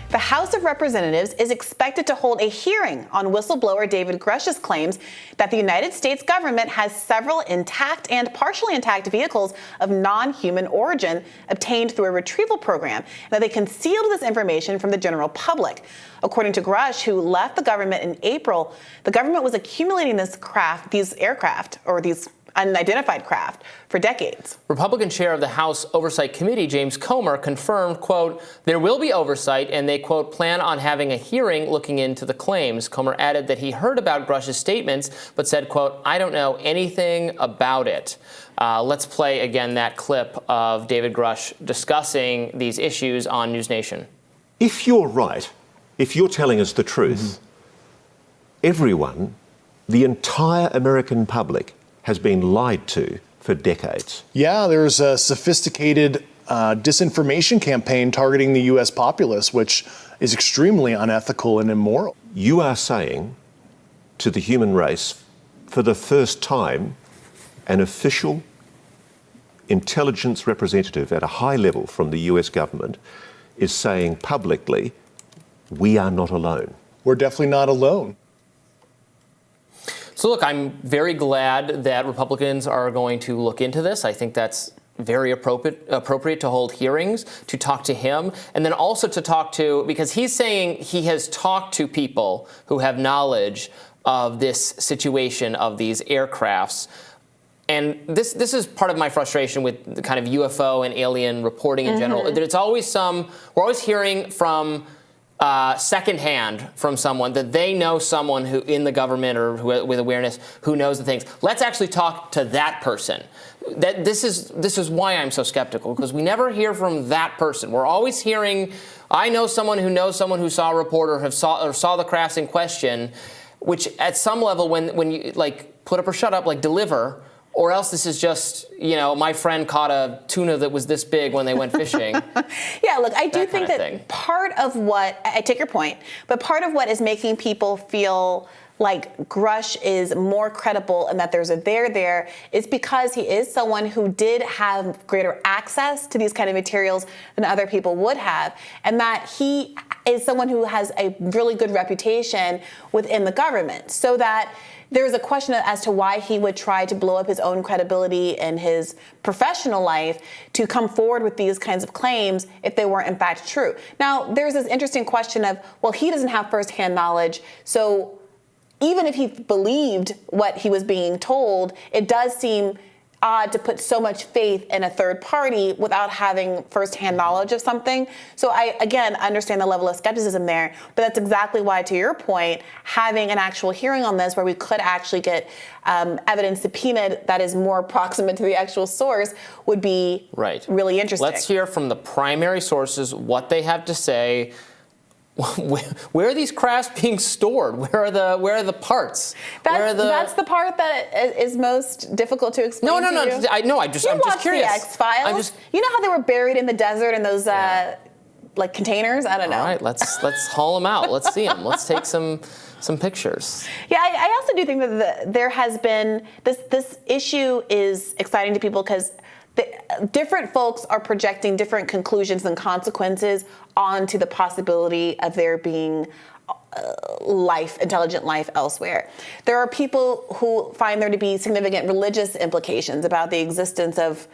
The House of Representatives is expected to hold a hearing on whistleblower David Grusch's claims that the United States government has several intact and partially intact vehicles of non-human origin obtained through a retrieval program, and that they concealed this information from the general public. According to Grusch, who left the government in April, the government was accumulating these aircraft, or these unidentified craft, for decades. Republican chair of the House Oversight Committee, James Comer, confirmed, quote, there will be oversight and they, quote, plan on having a hearing looking into the claims. Comer added that he heard about Grusch's statements, but said, quote, I don't know anything about it. Let's play again that clip of David Grusch discussing these issues on News Nation. If you're right, if you're telling us the truth, everyone, the entire American public, has been lied to for decades. Yeah, there's a sophisticated disinformation campaign targeting the U.S. populace, which is extremely unethical and immoral. You are saying to the human race, for the first time, an official intelligence representative at a high level from the U.S. government is saying publicly, we are not alone. We're definitely not alone. So look, I'm very glad that Republicans are going to look into this. I think that's very appropriate to hold hearings, to talk to him, and then also to talk to, because he's saying he has talked to people who have knowledge of this situation of these aircrafts. And this is part of my frustration with the kind of UFO and alien reporting in general. There's always we're always hearing from secondhand from someone that they know someone who in the government or who, with awareness, who knows the things. Let's actually talk to that person. This is why I'm so skeptical, because we never hear from that person. We're always hearing, I know someone who knows someone who saw a report or saw the crafts in question, which at some level when you like put up or shut up, like deliver. Or else this is just, my friend caught a tuna that was this big when they went fishing. Yeah, look, I do think that part of what, I take your point, but part of what is making people feel like Grusch is more credible and that there's a there is because he is someone who did have greater access to these kind of materials than other people would have, and that he is someone who has a really good reputation within the government, so that there's a question as to why he would try to blow up his own credibility in his professional life to come forward with these kinds of claims if they weren't in fact true. Now, there's this interesting question of, well, he doesn't have firsthand knowledge, so even if he believed what he was being told, it does seem odd to put so much faith in a third party without having firsthand knowledge of something. So I, again, understand the level of skepticism there, but that's exactly why, to your point, having an actual hearing on this where we could actually get evidence subpoenaed that is more proximate to the actual source would be really interesting. Let's hear from the primary sources what they have to say. Where are these crafts being stored? Where are the parts? That's the part that is most difficult to explain. No. I'm just curious. The X-Files. You know how they were buried in the desert in those like containers? I don't know. All right, let's haul them out. Let's see them. Let's take some pictures. Yeah, I also do think that there has been this issue is exciting to people because different folks are projecting different conclusions and consequences onto the possibility of there being intelligent life elsewhere. There are people who find there to be significant religious implications about the existence of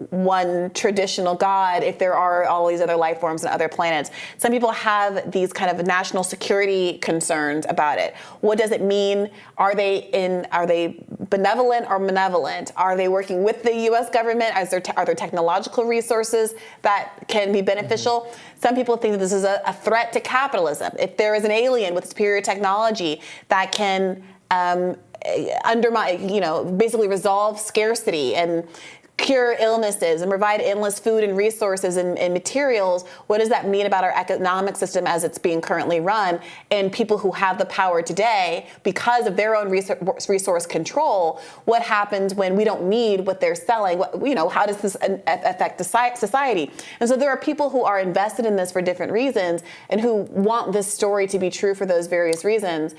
one traditional God if there are all these other life forms on other planets. Some people have these kind of national security concerns about it. What does it mean? Are they benevolent or malevolent? Are they working with the U.S. government? Are there technological resources that can be beneficial? Some people think that this is a threat to capitalism. If there is an alien with superior technology that can undermine, basically resolve scarcity and cure illnesses and provide endless food and resources and materials, what does that mean about our economic system as it's being currently run? And people who have the power today, because of their own resource control, what happens when we don't need what they're selling? How does this affect society? And so there are people who are invested in this for different reasons and who want this story to be true for those various reasons.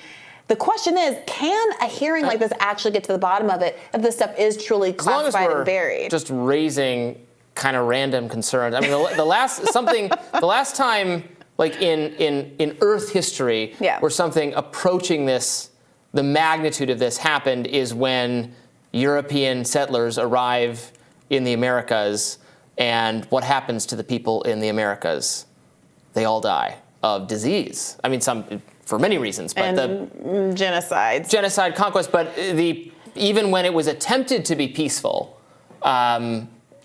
The question is, can a hearing like this actually get to the bottom of it if this stuff is truly classified and buried? Just raising kind of random concerns. I mean, the last time, like in Earth history, Yeah. where something approaching this, the magnitude of this happened, is when European settlers arrive in the Americas, and what happens to the people in the Americas? They all die of disease. I mean, some for many reasons, but genocides. Genocide, conquest, but even when it was attempted to be peaceful.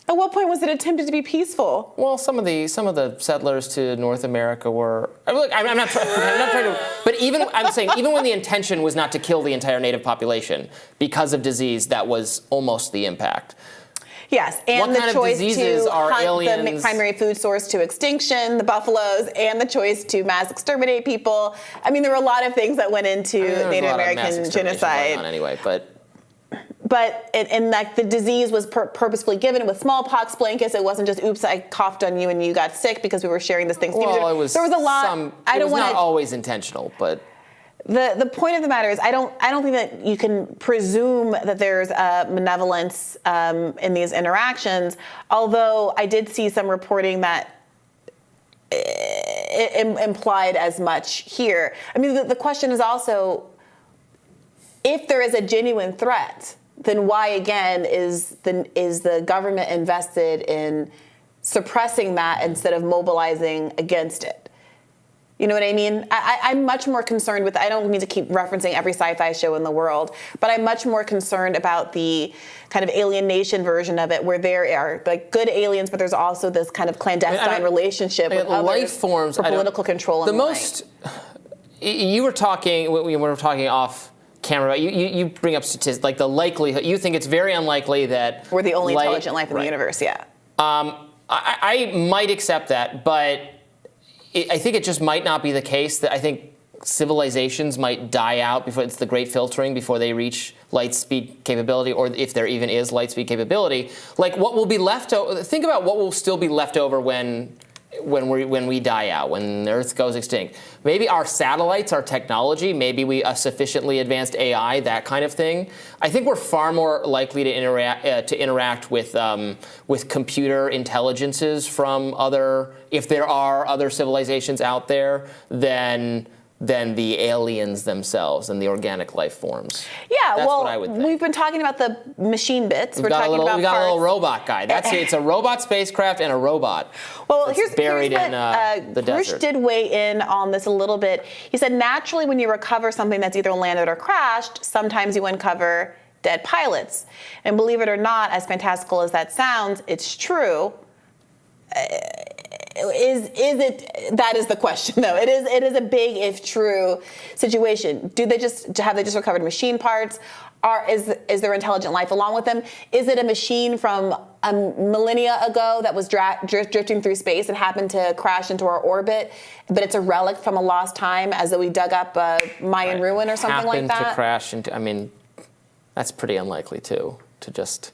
At what point was it attempted to be peaceful? Well, some of the settlers to North America were. Look, I'm not trying to. But I'm saying even when the intention was not to kill the entire native population because of disease, that was almost the impact. Yes, and What the kind of choice diseases to are hunt aliens? the primary food source to extinction, the buffaloes, and the choice to mass exterminate people. I mean, there were a lot of things that went into Native American genocide. Anyway, but and like the disease was purposefully given with smallpox blankets. It wasn't just, oops, I coughed on you and you got sick because we were sharing this Thanksgiving. well, it was. There was a lot. It was not always intentional, but. The point of the matter is, I don't think that you can presume that there's malevolence in these interactions. Although I did see some reporting that it implied as much here. I mean, the question is also, if there is a genuine threat, then why again is the government invested in suppressing that instead of mobilizing against it? You know what I mean? I'm much more concerned with, I don't mean to keep referencing every sci-fi show in the world, but I'm much more concerned about the kind of Alien Nation version of it, where there are like good aliens, but there's also this kind of clandestine relationship with other life forms for political control and the most. You were talking, we were talking off camera, you bring up statistics, like the likelihood, you think it's very unlikely that we're the only intelligent life in the universe, yeah. I might accept that, but I think it just might not be the case. That I think civilizations might die out before it's the great filtering, before they reach light speed capability, or if there even is light speed capability. Like what will be left over? Think about what will still be left over when we die out, when the Earth goes extinct. Maybe our satellites, our technology, maybe we a sufficiently advanced AI, that kind of thing. I think we're far more likely to interact with computer intelligences from if there are other civilizations out there, than the aliens themselves and the organic life forms. Yeah, that's well, what I would think. We've been talking about the machine bits. We got a little robot guy. It's a robot spacecraft and a robot. Well, here's buried in the desert. Grusch did weigh in on this a little bit. He said, naturally, when you recover something that's either landed or crashed, sometimes you uncover dead pilots. And believe it or not, as fantastical as that sounds, it's true. Is it? That is the question, though. It is a big, if true, situation. Have they just recovered machine parts? Is there intelligent life along with them? Is it a machine from a millennia ago that was drifting through space and happened to crash into our orbit, but it's a relic from a lost time, as though we dug up a Mayan ruin or something like that? Happened to crash into. I mean, that's pretty unlikely too. To just.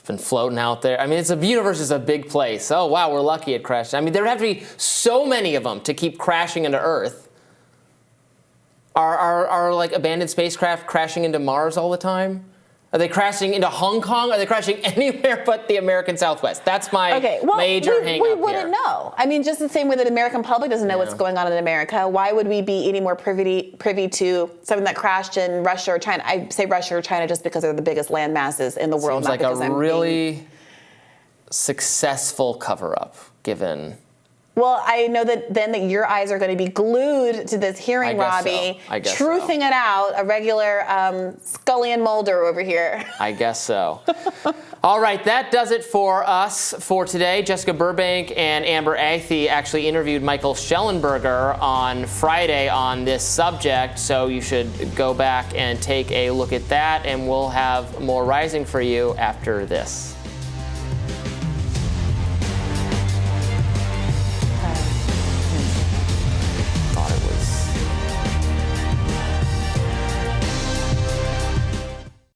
Been floating out there. I mean, the universe is a big place. Oh wow, we're lucky it crashed. I mean, there would have to be so many of them to keep crashing into Earth. Are like abandoned spacecraft crashing into Mars all the time? Are they crashing into Hong Kong? Are they crashing anywhere but the American Southwest? That's my major hang-up we wouldn't know. I mean, just the same way that the American public doesn't know what's going on in America. Why would we be any more privy to something that crashed in Russia or China? I say Russia or China just because they're the biggest land masses in the world. Seems like a really successful cover-up, given. Well, I know that your eyes are going to be glued to this hearing, Robby. I guess truthing it out, a regular Scully and Mulder over here. I guess so. All right, that does it for us for today. Jessica Burbank and Amber Athey actually interviewed Michael Schellenberger on Friday on this subject, so you should go back and take a look at that, and we'll have more Rising for you after this.